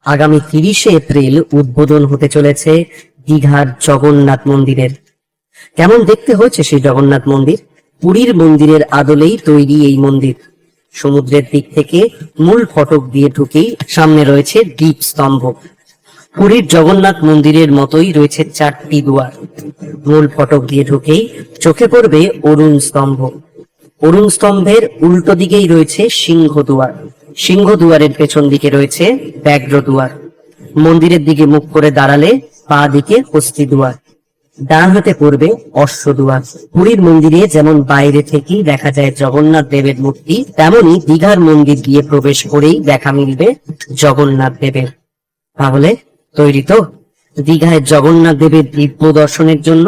আগামী 30শে এপ্রিল উদ্বোধন হতে চলেছে দীঘার জগন্নাথ মন্দিরের। কেমন দেখতে হয়েছে সেই জগন্নাথ মন্দির? পুরীর মন্দিরের আদলেই তৈরি এই মন্দির। সমুদ্রের দিক থেকে মূল ফটক দিয়ে ঢুকেই সামনে রয়েছে দীপস্তম্ভ। পুরীর জগন্নাথ মন্দিরের মতোই রয়েছে 4টি দুয়ার। মূল ফটক দিয়ে ঢুকেই চোখে পড়বে অরুণ স্তম্ভ। অরুণ স্তম্ভের উল্টো দিকেই রয়েছে সিংহ দুয়ার। সিংহ দুয়ারের পেছন দিকে রয়েছে ব্যাঘ্র দুয়ার। মন্দিরের দিকে মুখ করে দাঁড়ালে পা দিকে হস্তি দুয়ার, ডান হাতে পড়বে অশ্ব দুয়ার। পুরীর মন্দিরে যেমন বাইরে থেকেই দেখা যায় জগন্নাথ দেবের মূর্তি, তেমনি দীঘার মন্দির দিয়ে প্রবেশ করেই দেখা মিলবে জগন্নাথ দেবের। তাহলে তৈরি তো দীঘায় জগন্নাথ দেবের দিব্য দর্শনের জন্য?